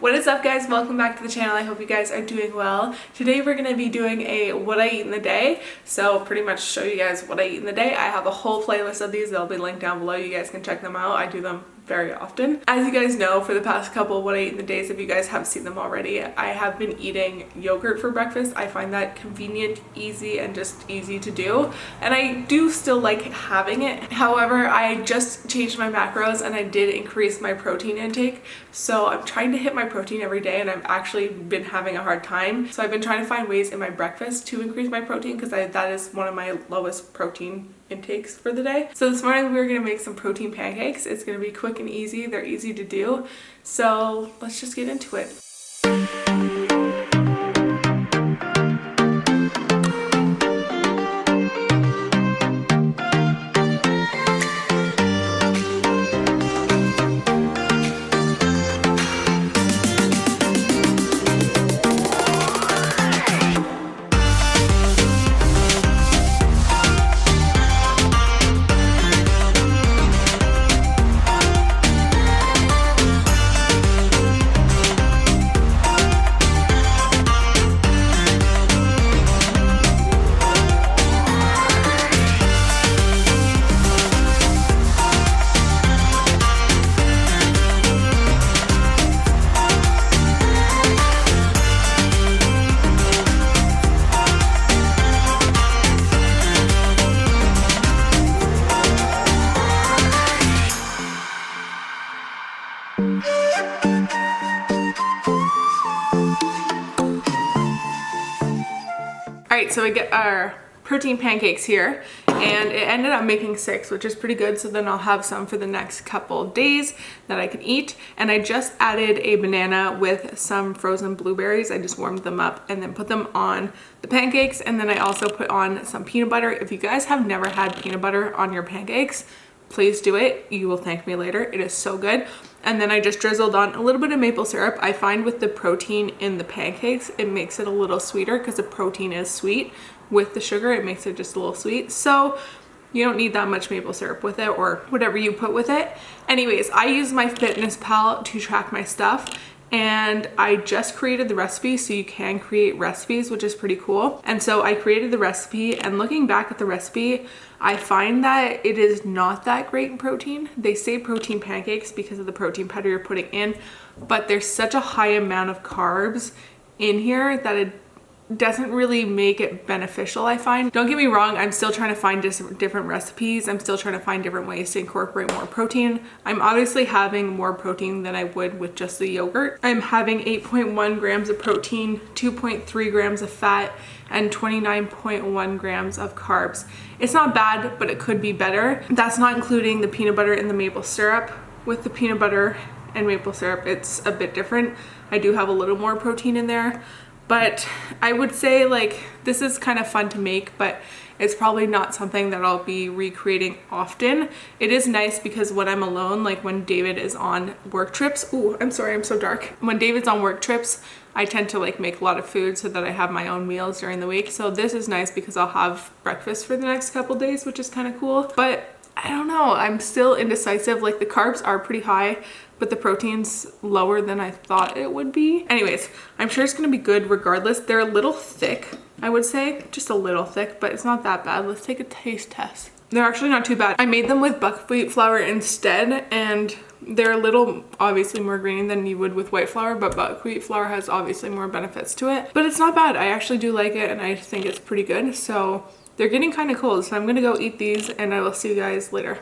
What is up, guys? Welcome back to the channel. I hope you guys are doing well. Today we're going to be doing a what I eat in the day. So pretty much show you guys what I eat in the day. I have a whole playlist of these. They'll be linked down below. You guys can check them out. I do them very often. As you guys know, for the past couple what I eat in the days, if you guys have seen them already, I have been eating yogurt for breakfast. I find that convenient, easy, and just easy to do. And I do still like having it. However, I just changed my macros and I did increase my protein intake. So I'm trying to hit my protein every day and I've actually been having a hard time. So I've been trying to find ways in my breakfast to increase my protein because that is one of my lowest protein intakes for the day. So this morning we're gonna make some protein pancakes. It's gonna be quick and easy. They're easy to do. So let's just get into it. Alright, so we get our protein pancakes here, and it ended up making 6, which is pretty good. So then I'll have some for the next couple days that I can eat. And I just added a banana with some frozen blueberries. I just warmed them up and then put them on the pancakes. And then I also put on some peanut butter. If you guys have never had peanut butter on your pancakes, please do it. You will thank me later. It is so good. And then I just drizzled on a little bit of maple syrup. I find with the protein in the pancakes, it makes it a little sweeter because the protein is sweet. With the sugar, it makes it just a little sweet. So you don't need that much maple syrup with it or whatever you put with it. Anyways, I use my Fitness Pal to track my stuff. And I just created the recipe, so you can create recipes, which is pretty cool. And so I created the recipe, and looking back at the recipe, I find that it is not that great in protein. They say protein pancakes because of the protein powder you're putting in, but there's such a high amount of carbs in here that it doesn't really make it beneficial, I find. Don't get me wrong, I'm still trying to find different recipes. I'm still trying to find different ways to incorporate more protein. I'm obviously having more protein than I would with just the yogurt. I'm having 8.1 grams of protein, 2.3 grams of fat, and 29.1 grams of carbs. It's not bad, but it could be better. That's not including the peanut butter and the maple syrup. With the peanut butter and maple syrup, it's a bit different. I do have a little more protein in there. But I would say, like, this is kind of fun to make, but it's probably not something that I'll be recreating often. It is nice because when I'm alone, like when David is on work trips, ooh, I'm sorry, I'm so dark. When David's on work trips, I tend to like make a lot of food so that I have my own meals during the week. So this is nice because I'll have breakfast for the next couple days, which is kind of cool. But I don't know, I'm still indecisive. Like the carbs are pretty high, but the protein's lower than I thought it would be. Anyways, I'm sure it's gonna be good regardless. They're a little thick, I would say, just a little thick, but it's not that bad. Let's take a taste test. They're actually not too bad. I made them with buckwheat flour instead, and they're a little obviously more grainy than you would with white flour, but buckwheat flour has obviously more benefits to it. But it's not bad. I actually do like it, and I think it's pretty good. So they're getting kind of cold, so I'm gonna go eat these, and I will see you guys later.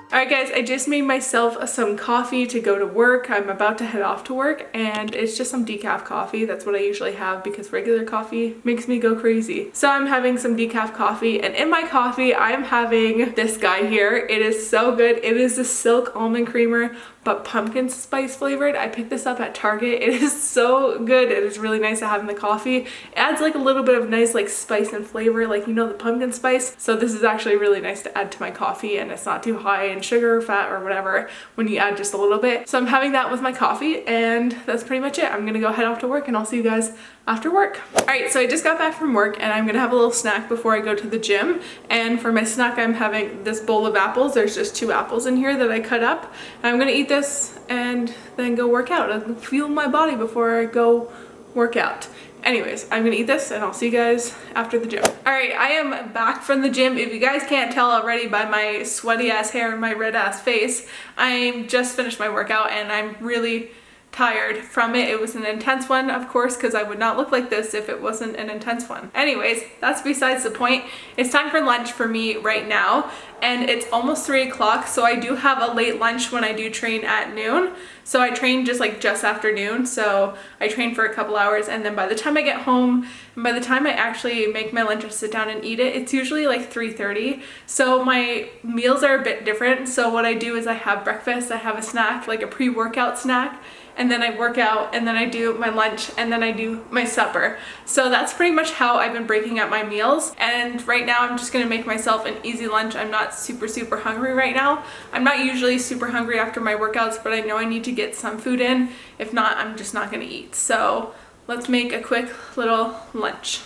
Alright Alright guys, I just made myself some coffee to go to work. I'm about to head off to work and it's just some decaf coffee. That's what I usually have because regular coffee makes me go crazy. So I'm having some decaf coffee, and in my coffee I'm having this guy here. It is so good. It is the Silk Almond Creamer, but pumpkin spice flavored. I picked this up at Target. It is so good. It is really nice to have in the coffee. It adds like a little bit of nice like spice and flavor, like, you know, the pumpkin spice. So this is actually really nice to add to my coffee, and it's not too high in sugar or fat or whatever when you add just a little bit. So I'm having that with my coffee, and that's pretty much it. I'm gonna go head off to work and I'll see you guys after work. Alright, so I just got back from work and I'm gonna have a little snack before I go to the gym. And for my snack, I'm having this bowl of apples. There's just 2 apples in here that I cut up. And I'm gonna eat this and then go work out and fuel my body before I go work out. Anyways, I'm gonna eat this and I'll see you guys after the gym. Alright, I am back from the gym. If you guys can't tell already by my sweaty ass hair and my red ass face, I just finished my workout and I'm really tired from it. It was an intense one, of course, because I would not look like this if it wasn't an intense one. Anyways, that's besides the point. It's time for lunch for me right now, and it's almost 3 o'clock, so I do have a late lunch when I do train at noon. So I train just after noon, so I train for a couple hours, and then by the time I get home, and by the time I actually make my lunch and sit down and eat it, it's usually like 3:30. So my meals are a bit different. So what I do is I have breakfast, I have a snack, like a pre-workout snack, and then I work out, and then I do my lunch, and then I do my supper. So that's pretty much how I've been breaking up my meals. And right now I'm just gonna make myself an easy lunch. I'm not super hungry right now. I'm not usually super hungry after my workouts, but I know I need to get some food in. If not, I'm just not gonna eat. So let's make a quick little lunch.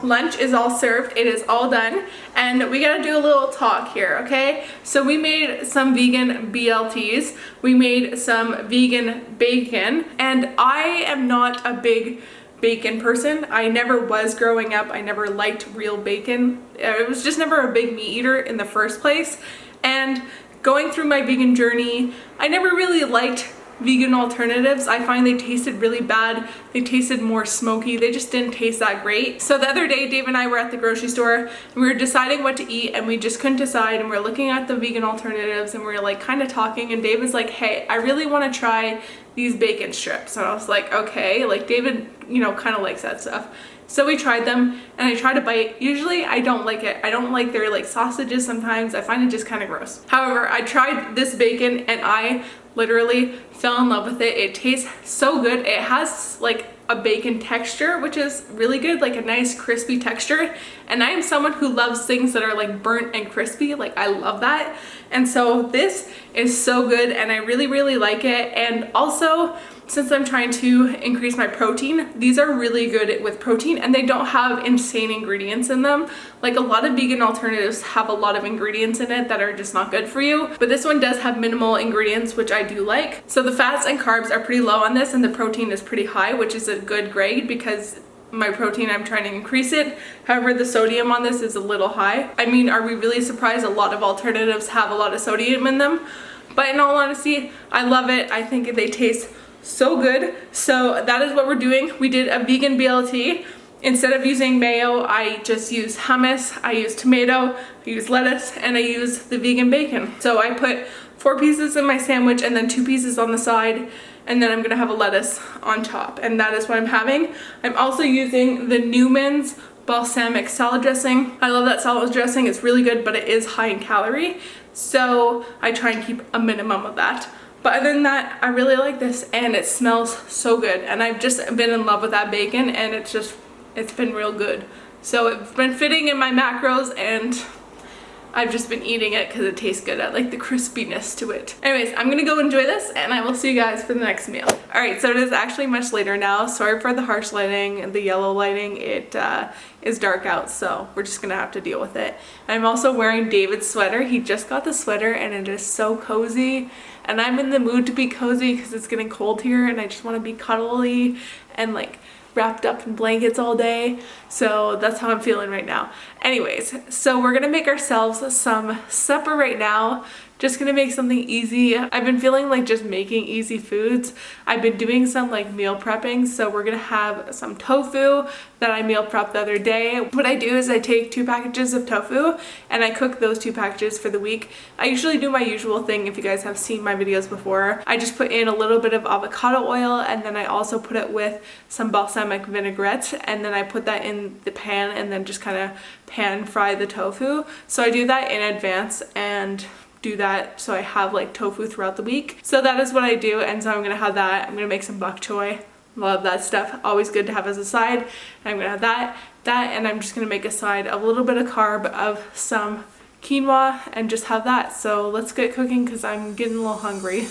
Lunch is all served, it is all done, and we gotta do a little talk here, okay? So we made some vegan BLTs, we made some vegan bacon, and I am not a big bacon person. I never was growing up. I never liked real bacon. It was just never a big meat eater in the first place, and going through my vegan journey, I never really liked vegan alternatives. I find they tasted really bad. They tasted more smoky. They just didn't taste that great. So the other day, Dave and I were at the grocery store and we were deciding what to eat, and we just couldn't decide, and we were looking at the vegan alternatives and we were like kind of talking, and Dave was like, hey, I really want to try these bacon strips. And I was like, okay, like David, you know, kind of likes that stuff. So we tried them and I tried a bite. Usually I don't like it. I don't like their like sausages sometimes. I find it just kind of gross. However, I tried this bacon and I literally fell in love with it. It tastes so good. It has like a bacon texture, which is really good, like a nice crispy texture. And I am someone who loves things that are like burnt and crispy. Like I love that. And so this is so good and I really like it. And also, since I'm trying to increase my protein, these are really good with protein and they don't have insane ingredients in them. Like a lot of vegan alternatives have a lot of ingredients in it that are just not good for you, but this one does have minimal ingredients, which I do like. So the fats and carbs are pretty low on this and the protein is pretty high, which is a good grade because my protein, I'm trying to increase it. However, the sodium on this is a little high. I mean, are we really surprised? A lot of alternatives have a lot of sodium in them, but in all honesty, I love it. I think they taste so good. So that is what we're doing. We did a vegan BLT Instead of using mayo, I just use hummus, I use tomato, I use lettuce, and I use the vegan bacon. So I put 4 pieces in my sandwich and then 2 pieces on the side, and then I'm gonna have a lettuce on top, and that is what I'm having. I'm also using the Newman's balsamic salad dressing. I love that salad dressing, it's really good, but it is high in calorie, so I try and keep a minimum of that. But other than that, I really like this, and it smells so good, and I've just been in love with that bacon, and it's been real good. So it's been fitting in my macros, and I've just been eating it because it tastes good. I like the crispiness to it. Anyways, I'm gonna go enjoy this, and I will see you guys for the next meal. All right, so it is actually much later now. Sorry for the harsh lighting, the yellow lighting. It is dark out, so we're just gonna have to deal with it. I'm also wearing David's sweater. He just got the sweater, and it is so cozy. And I'm in the mood to be cozy because it's getting cold here, and I just want to be cuddly and like wrapped up in blankets all day. So that's how I'm feeling right now. Anyways, so we're gonna make ourselves some supper right now. Just gonna make something easy. I've been feeling like just making easy foods. I've been doing some like meal prepping, so we're gonna have some tofu that I meal prepped the other day. What I do is I take 2 packages of tofu and I cook those 2 packages for the week. I usually do my usual thing. If you guys have seen my videos before, I just put in a little bit of avocado oil, and then I also put it with some balsamic vinaigrette, and then I put that in the pan and then just kind of pan fry the tofu. So I do that in advance and do that so I have like tofu throughout the week. So that is what I do, and so I'm gonna have that. I'm gonna make some bok choy. Love that stuff. Always good to have as a side. And I'm gonna have that, and I'm just gonna make a side of a little bit of carb of some quinoa and just have that. So let's get cooking because I'm getting a little hungry.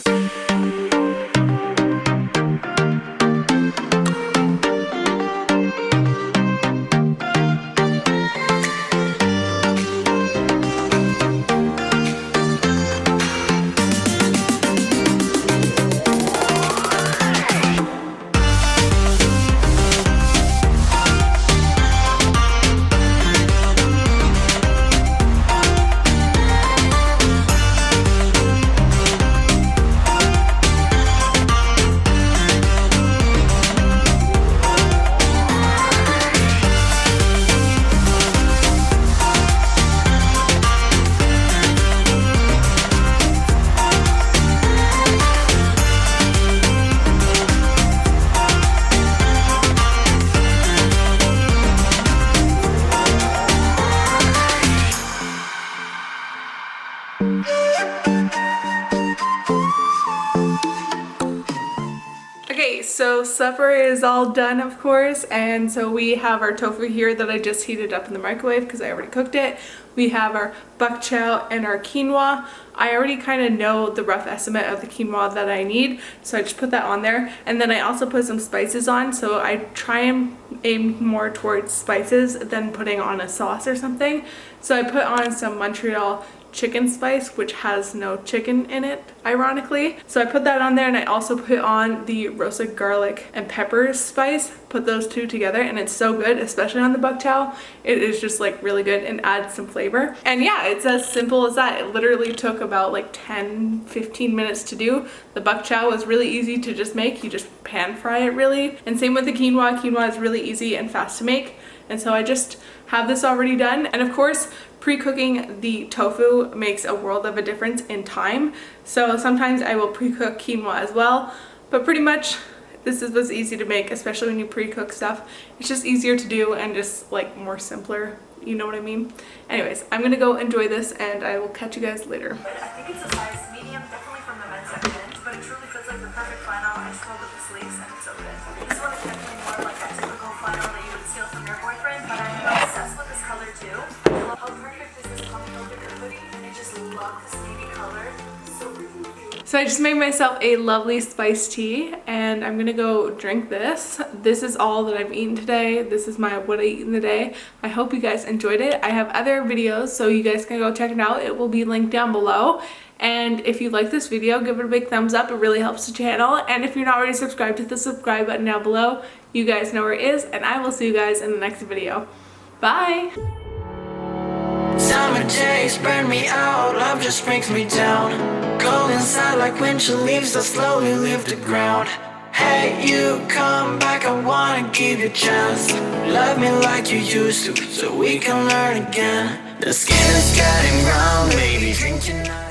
Okay, so supper is all done, of course, and so we have our tofu here that I just heated up in the microwave because I already cooked it. We have our bok choy and our quinoa. I already kind of know the rough estimate of the quinoa that I need, so I just put that on there. And then I also put some spices on, so I try and aim more towards spices than putting on a sauce or something. So I put on some Montreal chicken spice, which has no chicken in it, ironically. So I put that on there, and I also put on the roasted garlic and pepper spice, put those 2 together, and it's so good, especially on the bok choy. It is just like really good and adds some flavor. And yeah, it's as simple as that. It literally took about like 10-15 minutes to do. The bok choy was really easy to just make. You just pan fry it really. And same with the quinoa. Quinoa is really easy and fast to make. And so I just have this already done. And of course, pre-cooking the tofu makes a world of a difference in time. So sometimes I will pre-cook quinoa as well, but pretty much this is what's easy to make, especially when you pre-cook stuff. It's just easier to do and just like more simpler, you know what I mean? Anyways, I'm gonna go enjoy this, and I will catch you guys later. I think it's a size medium, definitely from the men's section, but it truly feels like the perfect flannel. I just rolled up the sleeves and it's so good. This one is definitely more like that typical flannel that you would steal from your boyfriend, but I'm obsessed with this color too. I love how perfect this is on over your hoodie, and I just love this navy color. So cute. So I just made myself a lovely spiced tea, and I'm gonna go drink this. This is all that I've eaten today. This is my what I eat in the day. I hope you guys enjoyed it. I have other videos, so you guys can go check it out. It will be linked down below. And if you like this video, give it a big thumbs up. It really helps the channel. And if you're not already subscribed, hit the subscribe button down below. You guys know where it is, and I will see you guys in the next video. Bye! Summer days burn me out, love just brings me down. Go inside like winter leaves that slowly leave the ground. Hey, you come back, I want wanna give you a chance. Love me like you used to, so we can learn again. The skin is getting brown, baby, drink your night.